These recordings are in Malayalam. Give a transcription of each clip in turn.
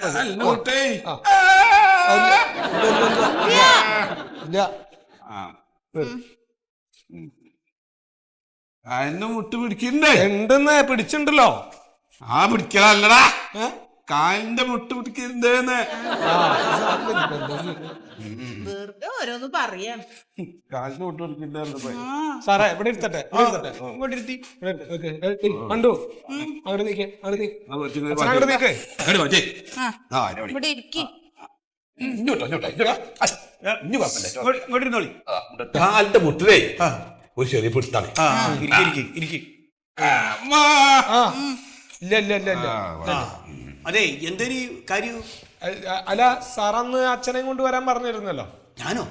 എന്നെ മുട്ട് പിടിക്കണ്ടേ? ഉണ്ടെന്ന് പിടിച്ചിട്ടുണ്ടല്ലോ. ആ പിടിക്കലല്ലടാ, കാലിന്റെ മുട്ട് പിടിക്കരുതേന്ന്. വെറുതെ ഓരോന്ന് പറയാം. കാലിന്റെ മുട്ട് പിടിക്കണ്ടേ സാറേ ഇവിടെ ഇരുത്തട്ടെ, കണ്ടു അവിടെ നീക്കേ, അവിടെ നീ അങ്ങോട്ട് നീക്കേ. ഇവിടെ ഇരിക്കും. കാലിന്റെ മുട്ടിലേ ഒരു ചെറിയ പിടുത്താണ്. ഇല്ല ഇല്ല ഇല്ല ഇല്ല. അതെ, എന്തൊരു കാര്യം? അല്ല സാറന്ന് അച്ഛനെ കൊണ്ട് വരാൻ പറഞ്ഞിരുന്നല്ലോ. ഞാനോ?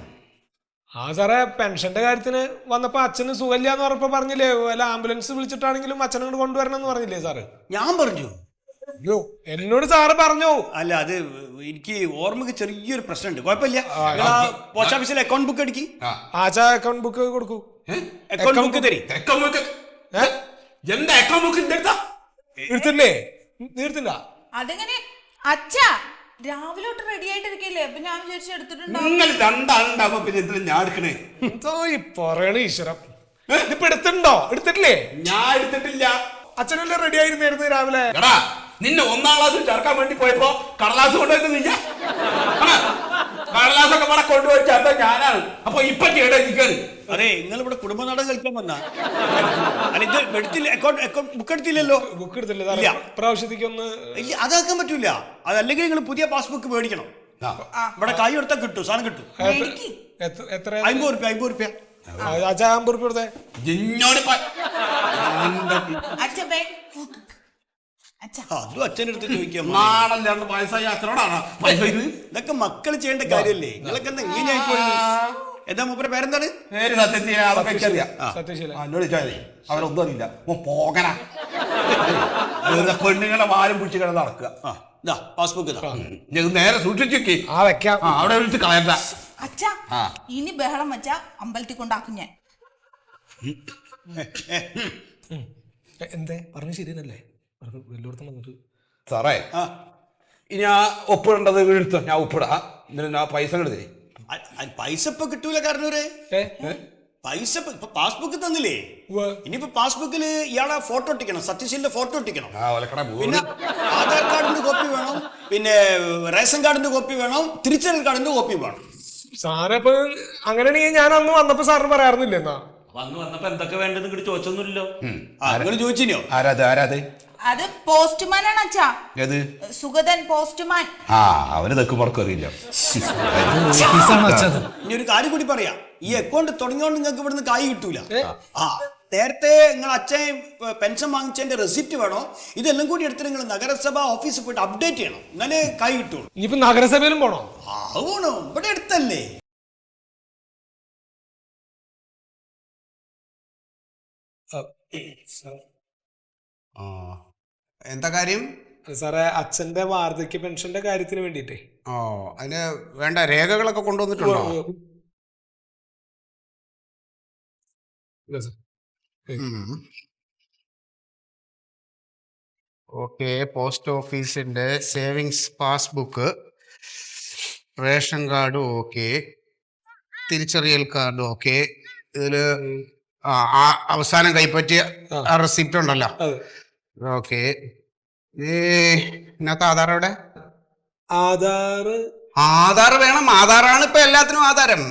ആ സാറേ, പെൻഷന്റെ കാര്യത്തിന് വന്നപ്പോ അച്ഛന് സുഖമില്ല എന്ന് പറഞ്ഞപ്പോ പറഞ്ഞില്ലേ, വല്ല ആംബുലൻസ് വിളിച്ചിട്ടാണെങ്കിലും അച്ഛനെ കൊണ്ട് കൊണ്ടുവരണം എന്ന് പറഞ്ഞില്ലേ സാറ്? ഞാൻ പറഞ്ഞു? അയ്യോ, എന്നോട് സാറ് പറഞ്ഞു. അല്ല, അത് എനിക്ക് ഓർമ്മക്ക് ചെറിയൊരു പ്രശ്നമുണ്ട്. കുഴപ്പമില്ല, പോസ്റ്റ് ഓഫീസിലെ അക്കൗണ്ട് ബുക്ക് അടിക്കി. ആച്ചാ അക്കൗണ്ട് ബുക്ക് കൊടുക്കൂ. അക്കൗണ്ട് ബുക്ക് തരി. എന്താ അക്കൗണ്ട് ബുക്ക് തീർത്തില്ലേ? തീർത്തില്ല. അതെങ്ങനെ അച്ഛാ? രാവിലെ തൊട്ട് റെഡി ആയിട്ടിരിക്കല്ലേ, അപ്പൊ ഞാൻ വിചാരിച്ചു എടുത്തിട്ടുണ്ടാവും. രണ്ടാളുണ്ടാവുമ്പോ പിന്നെ എന്തിനാ ഞാൻ എടുക്കണേ? എന്തോ ഈ പറയണ ഈശ്വരം. ഇതിപ്പോ എടുത്തിട്ടുണ്ടോ? എടുത്തിട്ടില്ലേ? ഞാൻ എടുത്തിട്ടില്ല. അച്ഛനല്ലേ റെഡി ആയിരുന്നായിരുന്നു രാവിലെ. എടാ, നിന്നെ 1ാം ക്ലാസ്സിൽ ചേർക്കാൻ വേണ്ടി പോയപ്പോ കടലാസ് കൊണ്ടുവരുന്നില്ല. കടലാസൊക്കെ ഇവിടെ കൊണ്ടുപോയി ചേർത്ത ഞാനാണ്. അപ്പൊ ഇപ്പൊ ചേട്ടാ, അതെ, നിങ്ങൾ ഇവിടെ കുടുംബനാടകം കളിക്കാൻ വന്ന അല്ല, ഇത് എടുത്തില്ല, അക്കൗണ്ട് ബുക്ക് എടുത്തില്ലല്ലോ. ബുക്ക് എടുത്തില്ല പ്രാവശ്യത്തേക്കൊന്ന്. ഇല്ല, അതാക്കാൻ പറ്റൂല. അതല്ലെങ്കിൽ നിങ്ങൾ പുതിയ പാസ്ബുക്ക് മേടിക്കണം. ഇവിടെ കൈ എടുത്താൽ കിട്ടും, സാധനം കിട്ടും. എത്ര? 50 റുപ്യ. 50 റുപ്യ. അച്ഛാ 50 റുപ്യ കൊടുത്തേ. അതും അച്ഛനടുത്ത് ചോദിക്കാം. ഇതൊക്കെ മക്കൾ ചെയ്യേണ്ട കാര്യല്ലേ? നിങ്ങളൊക്കെ എന്താ ഇങ്ങനെയായിപ്പോയി? എന്താ മൂപ്പരെ പേരെന്താണ്? അവരൊന്നും അറിയില്ല. പോകണ പെണ്ണുങ്ങളെ വാലും പിടിച്ച് കിടന്ന് നടക്കുക. പാസ്ബുക്ക് നേരെ സൂക്ഷിച്ചേക്ക്. അവിടെ വിളിച്ച് കളയണ്ട. അച്ഛാ, ഇനി ബഹളം വെച്ചാ അമ്പലത്തിൽ കൊണ്ടാക്കും ഞാൻ. എന്തേ പറഞ്ഞു? ശരിയല്ലേ? എല്ലായിടത്തും വന്നിട്ട് സാറേ, ഇനി ആ ഒപ്പിടേണ്ടത് എടുത്തോ, ഞാൻ ഒപ്പിടാ. എന്നിട്ട് ആ പൈസ എടുത്തേ. പൈസ ഇപ്പൊ കിട്ടൂല. കാരണവരെ പൈസ ഇപ്പൊ പാസ്ബുക്ക് തന്നില്ലേ? ഇനിയിപ്പോ പാസ്ബുക്കില് ഇയാളെ ഫോട്ടോ ഒട്ടിക്കണം, സത്യശീലിന്റെ ഫോട്ടോ ഒട്ടിക്കണം. പിന്നെ ആധാർ കാർഡിന്റെ കോപ്പി വേണം, പിന്നെ റേഷൻ കാർഡിന്റെ കോപ്പി വേണം, തിരിച്ചറിയൽ കാർഡിന്റെ കോപ്പി വേണം. സാറേ, ഇപ്പൊ അങ്ങനെയാണെങ്കിൽ ഞാൻ അന്ന് വന്നപ്പോ സാറിന് പറയാറുന്നില്ല. എന്നാ വന്നപ്പോ എന്തൊക്കെ വേണ്ടെന്ന് ഇങ്ങോട്ട് ചോദിച്ചൊന്നുമില്ലല്ലോ. നിങ്ങൾ ചോദിച്ചിനോ? ആരാത്? അത് പോസ്റ്റ്മാൻ ആണ് അച്ഛാ. ഏത്? സുഗതൻ പോസ്റ്റ്മാൻ. അവന് തെക്കുമാർക്ക് അറിയില്ല. ഇനി ഒരു കാര്യം കൂടി പറയാം. ഈ അക്കൗണ്ട് തുടങ്ങിയോണ്ട് നിങ്ങൾക്ക് ഇവിടുന്ന് കായ് കിട്ടൂല. നേരത്തെ നിങ്ങൾ അച്ഛൻ പെൻഷൻ വാങ്ങിച്ചതിന്റെ റെസിപ്റ്റ് വേണോ? ഇതെല്ലാം കൂടി എടുത്ത് നിങ്ങൾ നഗരസഭ ഓഫീസിൽ പോയിട്ട് അപ്ഡേറ്റ് ചെയ്യണം, എന്നാലേ കായ് കിട്ടുള്ളൂ. ഇനിയിപ്പോ നഗരസഭയിലും പോണോ? പോണോ? ഇവിടെ അടുത്തല്ലേ. എന്താ കാര്യം? സാറേ, അച്ഛന്റെ വാർദ്ധക്യ പെൻഷന്റെ കാര്യത്തിന് വേണ്ടിട്ടേ. അതിന് വേണ്ട രേഖകളൊക്കെ കൊണ്ടുവന്നിട്ടുണ്ടോ? ഓക്കെ, പോസ്റ്റ് ഓഫീസിന്റെ savings passbook, ration card okay, തിരിച്ചറിയൽ കാർഡ് ഓക്കെ. ഇതില് അവസാനം കൈപ്പറ്റിയ റെസിപ്റ്റ് ഉണ്ടല്ലോ. ഓക്കെ, ഇതിനകത്ത് ആധാർ എവിടെ? ആധാർ വേണം. ആധാറാണ് ഇപ്പൊ എല്ലാത്തിനും ആധാരം.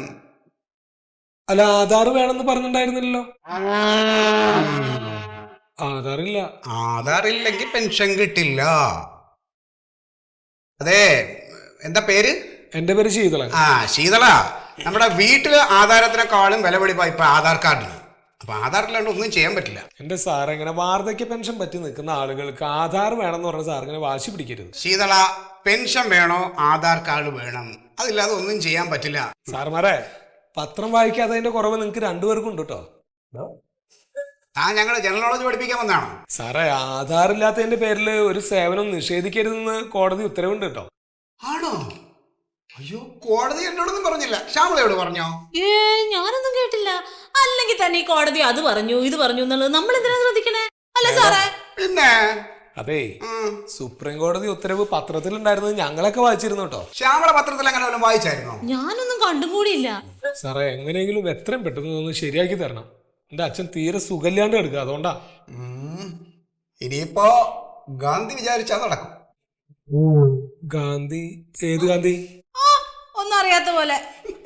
അല്ല, ആധാർ വേണമെന്ന് പറഞ്ഞിട്ടുണ്ടായിരുന്നില്ലല്ലോ. ആധാറില്ല. ആധാറില്ലെങ്കിൽ പെൻഷൻ കിട്ടില്ല. അതെ, എന്താ പേര്? എന്റെ പേര് ശീതള. ശീതള, നമ്മുടെ വീട്ടില് ആധാരത്തിനെക്കാളും വിലപിടിപ്പാ ഇപ്പൊ ആധാർ കാർഡിന്. അപ്പൊ ആധാറില്ലാണ്ട് ഒന്നും ചെയ്യാൻ പറ്റില്ല. എന്റെ സാർ, ഇങ്ങനെ വാർദ്ധക്യ പെൻഷൻ പറ്റി നിൽക്കുന്ന ആളുകൾക്ക് ആധാർ വേണമെന്ന് പറഞ്ഞ സാർ ഇങ്ങനെ വാശി പിടിക്കരുത്. ശീതള, പെൻഷൻ വേണോ ആധാർ കാർഡ് വേണം, അതില്ലാതെ ഒന്നും ചെയ്യാൻ പറ്റില്ല. സാർമാരെ, പത്രം വായിക്കാതെ അതിന്റെ കുറവ് നിങ്ങൾക്ക് രണ്ടുപേർക്കും ഉണ്ട് കേട്ടോ. ഞങ്ങൾ ജനറൽ നോളജ് പഠിപ്പിക്കാൻ വന്നാണോ? സാറേ, ആധാർ ഇല്ലാത്തതിന്റെ പേരിൽ ഒരു സേവനം നിഷേധിക്കരുതെന്ന് കോടതി ഉത്തരവുണ്ട് കേട്ടോ. ആണോ? അയ്യോ, കോടതി എന്നോടൊന്നും പറഞ്ഞില്ല. ശ്യാമളയോട് പറഞ്ഞോ? ഞാനൊന്നും കേട്ടില്ല. അല്ലെങ്കിൽ തന്നെ ഈ കോടതി അത് പറഞ്ഞു ഇത് പറഞ്ഞു എന്നുള്ളത് നമ്മൾ എന്തിനാ ശ്രദ്ധിക്കണേ? അല്ല സാറേ, പിന്നെ അതേ സുപ്രീം കോടതി ഉത്തരവ് പത്രത്തിലുണ്ടായിരുന്നത് ഞങ്ങളൊക്കെ വായിച്ചിരുന്നു കേട്ടോ. ശ്യാമള പത്രത്തിൽ അങ്ങനെ വല്ലതും വായിച്ചായിരുന്നോ? ഞാനൊന്നും കണ്ടും കൂടിയില്ല. സാറേ എങ്ങനെയെങ്കിലും എത്രയും പെട്ടെന്ന് ഒന്ന് ശരിയാക്കി തരണം. എന്റെ അച്ഛൻ തീരെ സുഖമില്ലാണ്ട് എടുക്കുക, അതുകൊണ്ടാ. ഇനിയിപ്പോ ഗാന്ധി വിചാരിച്ചാ നടക്കും. ഗാന്ധി? ഏത് ഗാന്ധി? ഒന്നും അറിയാത്ത പോലെ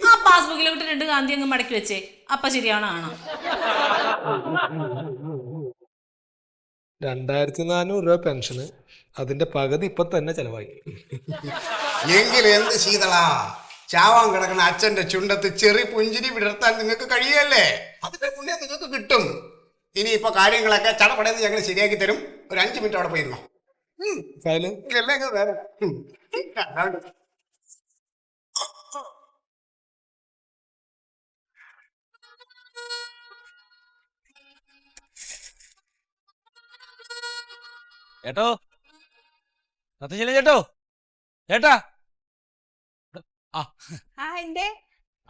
ആ പാസ്ബുക്കിൽ വിട്ട് 2 ഗാന്ധി അങ്ങ് മടക്കി വെച്ചേ, അപ്പൊ ശരിയാണോ? 2400 രൂപ പെൻഷന്, അതിന്റെ പകുതി ഇപ്പൊ തന്നെ ചെലവായി. എങ്കിലും എന്ത് ശീതളാ, ചാവാൻ കിടക്കുന്ന അച്ഛന്റെ ചുണ്ടത്ത് ചെറിയ പുഞ്ചിരി വിടർത്താൻ നിങ്ങൾക്ക് കഴിയല്ലേ? അതിന്റെ പുണ്യം നിങ്ങൾക്ക് കിട്ടും. ഇനിയിപ്പോ കാര്യങ്ങളൊക്കെ ചടപടയെന്ന് ഞങ്ങൾ ശരിയാക്കി തരും. ഒരു 5 മിനിറ്റ് അവിടെ പോയിരുന്നോ. ചേട്ടോ, സത്യശീലൻ ചേട്ടോ, ചേട്ടാ.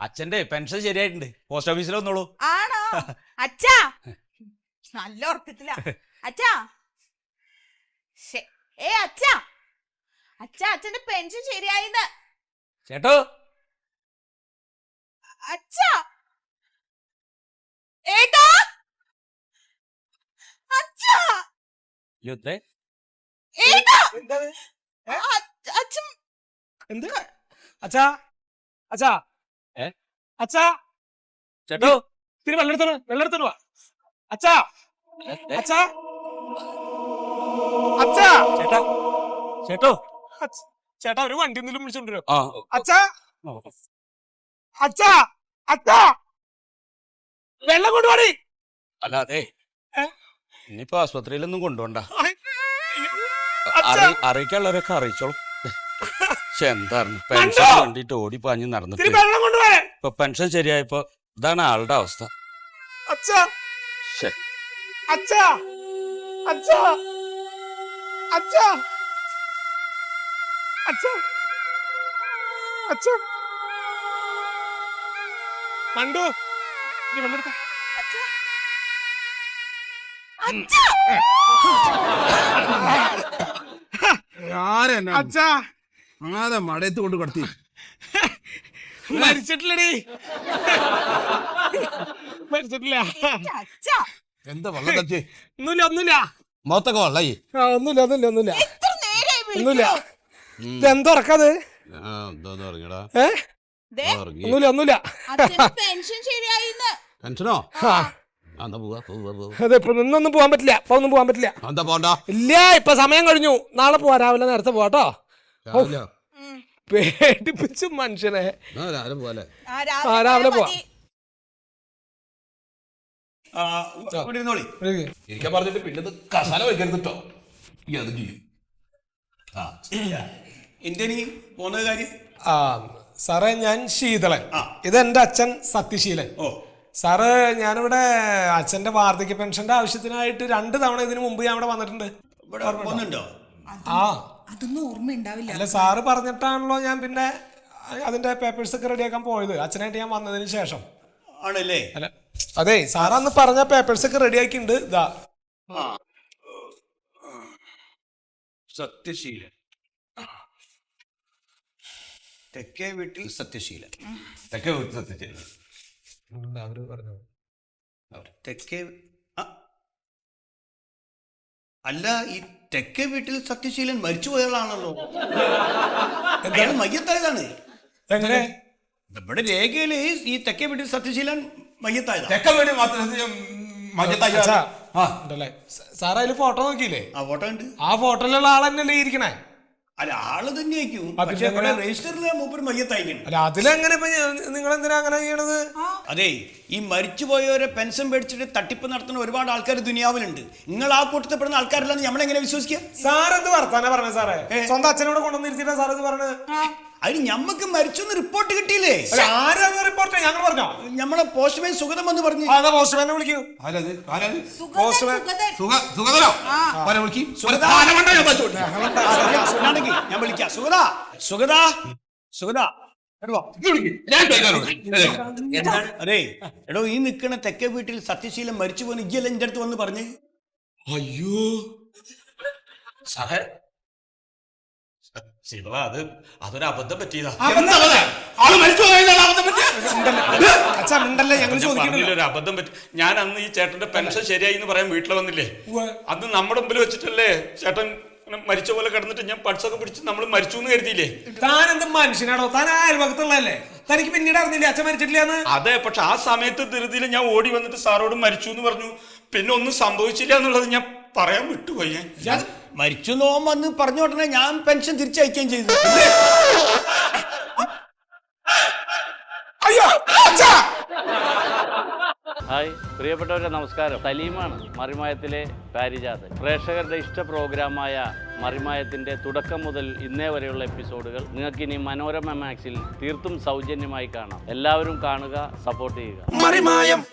അച്ഛന്റെ പെൻഷൻ ശരിയായിട്ടുണ്ട്. പോസ്റ്റ് ഓഫീസിൽ വന്നോളൂ. ആണോ അച്ഛാ? നല്ല ഉറക്കത്തില അച്ഛാ. അച്ഛാ അച്ഛാ, അച്ഛന്റെ പെൻഷൻ ശരിയായിന്ന്. ചേട്ടോ, അച്ഛാ ഏട്ടാ, അച്ഛാ യുദ്ധേ ഏട്ടാ, അച്ഛൻ എന്ത്? അച്ഛാ, അച്ഛാ, അച്ഛാ, ചേട്ടോ, തിരി വെള്ളെടുത്തോണ്ട് വാ. അച്ഛാ, അച്ഛാ, അച്ഛാ, ചേട്ടാ, ചേട്ടോ, ചേട്ടാ ഒരു വണ്ടി എന്തെങ്കിലും വിളിച്ചോണ്ടോ? ആ അച്ഛാ, അച്ഛാ, അച്ഛാ, വെള്ളം കൊണ്ടുപോടി. അല്ല അതെ, ഇനിയിപ്പോ ആസ്പത്രിയിലൊന്നും കൊണ്ടുപോണ്ട. അച്ഛാ. അറിയിക്കാനുള്ളവരൊക്കെ അറിയിച്ചോളൂ. പക്ഷെ എന്തായിരുന്നു പെൻഷൻ വേണ്ടിട്ട് ഓടിപ്പാഞ്ഞ് നടന്നിട്ട് വെള്ളം കൊണ്ടുപോയാ. ഇപ്പൊ പെൻഷൻ ശരിയായപ്പോ ഇതാണ് ആളുടെ അവസ്ഥ. അച്ഛാ, ശ്ശെ. അച്ഛാ, അച്ഛാ, അച്ഛാ, അച്ഛാ, അച്ഛാ, മണ്ടു നീ വെള്ളെടുത്ത. അച്ഛാ, ആരെ മടയത്ത് കൊണ്ട് കടത്തി? മരിച്ചിട്ടില്ലടി, മരിച്ചിട്ടില്ല. എന്താ വെള്ളം തച്ചേ? ഒന്നുമില്ല. മൊത്തൊക്കെ വെള്ളായി. ഒന്നുമില്ല. ഇതെന്തുറക്കത്? ഇറങ്ങിയടാ. ഒന്നുമില്ല. പെൻഷൻ ശരിയായിന്ന്. പെൻഷനോ? അതെപ്പോ നിന്നൊന്നും പോവാൻ പറ്റില്ല. എന്താ പോണ്ട? ഇല്ല, ഇപ്പൊ സമയം കഴിഞ്ഞു. നാളെ പോവാ, രാവിലെ നേരത്തെ പോവാട്ടോ. പേടിപ്പിച്ചു മനുഷ്യനെ. രാവിലെ പോവാ. ഇരിക്കാൻ പറഞ്ഞിട്ട് പിന്നെ ഇത് കസാല വയ്ക്കരുത് കേട്ടോ. അത് ചെയ്യും. എന്തിനീ പോന്ന കാര്യം? സാറേ, ഞാൻ ശീതളൻ. ഇതെന്റെ അച്ഛൻ സത്യശീലൻ. സാറ്, ഞാനിവിടെ അച്ഛന്റെ വാർദ്ധക്യ പെൻഷന്റെ ആവശ്യത്തിനായിട്ട് 2 തവണ ഇതിനു മുമ്പ് ഞാൻ ഇവിടെ വന്നിട്ടുണ്ട്. അതൊന്നും ഓർമ്മയുണ്ടാവില്ല. അല്ല, സാറ് പറഞ്ഞിട്ടാണല്ലോ ഞാൻ പിന്നെ അതിന്റെ പേപ്പേഴ്സ് ഒക്കെ റെഡിയാക്കാൻ പോയത്, അച്ഛനായിട്ട് ഞാൻ വന്നതിന് ശേഷം. ആണല്ലേ? അല്ല അതെ, സാറന്ന് പറഞ്ഞ പേപ്പേഴ്സ് ഒക്കെ റെഡിയാക്കിണ്ട്. ഇതാ സത്യശീലൻ, തെക്കേ വീട്ടിൽ സത്യശീലൻ. തെക്കേ വീട്ടിൽ സത്യശീലൻ. അവര് പറഞ്ഞു തെക്കേ. അല്ല, ഈ തെക്കേ വീട്ടിൽ സത്യശീലൻ മരിച്ചു പോയതാണല്ലോ. അയാൾ മയ്യത്തായതാണ്. എങ്ങനെ? നമ്മുടെ രേഖയില് ഈ തെക്കേ വീട്ടിൽ സത്യശീലൻ മയ്യത്തായതാണ്. തെക്കേ വീട്ടിൽ ഉണ്ടല്ലേ? സാർ അതില് ഫോട്ടോ നോക്കിയില്ലേ? ആ ഫോട്ടോ ഉണ്ട്. ആ ഫോട്ടോയിലുള്ള ആൾ തന്നെയല്ലേ ഇരിക്കണേ? അല്ല, ആള് തന്നെയായിരിക്കും. പക്ഷേ രജിസ്റ്ററിലെ മൂപ്പര് മയ്യത്തായിരിക്കണം. അല്ല, അതിലെങ്ങനെ ഇപ്പൊ നിങ്ങൾ എന്തിനാ അങ്ങനെ ചെയ്യണത്? അതെ, ഈ മരിച്ചുപോയവരെ പെൻഷൻ മേടിച്ചിട്ട് തട്ടിപ്പ് നടത്തുന്ന ഒരുപാട് ആൾക്കാർ ദുനിയാവിലുണ്ട്. നിങ്ങൾ ആ കൂട്ടത്തിൽപ്പെടുന്ന ആൾക്കാരില്ലെന്ന് നമ്മളെങ്ങനെ വിശ്വസിക്കുക? സാർ എന്ത് വർത്താനാ പറഞ്ഞ സാറേ? സ്വന്തം അച്ഛനോട് കൊണ്ടുവന്നിരുത്തിട്ടാ സാർ ഇത് പറഞ്ഞത്? അതിന് ഞമ്മക്ക് മരിച്ചെന്ന് റിപ്പോർട്ട് കിട്ടിയില്ലേ? ആരാ റിപ്പോർട്ട്? ഞങ്ങൾ പറഞ്ഞോ? നമ്മളെ പോസ്റ്റ്മാൻ സുഗതം എന്ന് പറഞ്ഞു. അതാ പോസ്റ്റ്മാനെ വിളിക്കൂ. ഞാൻ വിളിക്കാം. സുഗത, സുഗത, സുഗത. അതെ എടോ, ഈ നിൽക്കണ തെക്കേ വീട്ടിൽ സത്യശീലൻ മരിച്ചു പോകുന്ന ഇയ്യല്ല എന്റെ അടുത്ത് വന്ന് പറഞ്ഞ്. അയ്യോ, സാറേ ശീതള അതൊരു അബദ്ധം പറ്റിയതാ. ആള് മരിച്ചു പോയതാണ് അബദ്ധം പറ്റിയ. അച്ഛാ മിണ്ടല്ലേ, ഞങ്ങൾ ഞാൻ ചോദിക്കുന്നില്ല. പറഞ്ഞില്ലേ, ഒരു അബദ്ധം പറ്റി. ഞാൻ അന്ന് ഈ ചേട്ടന്റെ പെൻഷൻ ശരിയായി എന്ന് പറയാൻ വീട്ടിൽ വന്നില്ലേ, അത് നമ്മുടെ മുമ്പിൽ വെച്ചിട്ടല്ലേ ചേട്ടൻ മരിച്ച പോലെ കിടന്നിട്ട് ഞാൻ പൾസൊക്കെ പിടിച്ച് നമ്മൾ മരിച്ചു എന്ന് കരുതിയില്ലേ. താൻ എന്ത് മനുഷ്യനാണോ, താൻ അയൽവകത്തുള്ളതല്ലേ, തനിക്ക് പിന്നീട് അറിഞ്ഞില്ലേ അച്ഛൻ മരിച്ചിട്ടില്ലെന്ന്? അതെ, പക്ഷെ ആ സമയത്ത് ധൃതിയിൽ ഞാൻ ഓടി വന്നിട്ട് സാറോട് മരിച്ചു എന്ന് പറഞ്ഞു. പിന്നെ ഒന്നും സംഭവിച്ചില്ല എന്നുള്ളത് ഞാൻ പറയാൻ വിട്ടുപോയി. ഞാൻ മരിച്ചു നോൻ വന്ന് പറഞ്ഞ ഉടനെ ഞാൻ പെൻഷൻ തിരിച്ചയക്കുകയും ചെയ്തു. അയ്യോ അച്ഛാ. ഹായ് പ്രിയപ്പെട്ടവരെ, നമസ്കാരം. സലീമാണ്, മറിമായത്തിലെ പാരിജാതൻ. പ്രേക്ഷകരുടെ ഇഷ്ട പ്രോഗ്രാമായ മറിമായത്തിൻ്റെ തുടക്കം മുതൽ ഇന്നേ വരെയുള്ള എപ്പിസോഡുകൾ നിങ്ങൾക്കിനി മനോരമ മാക്സിൽ തീർത്തും സൗജന്യമായി കാണാം. എല്ലാവരും കാണുക, സപ്പോർട്ട് ചെയ്യുക. മറിമായം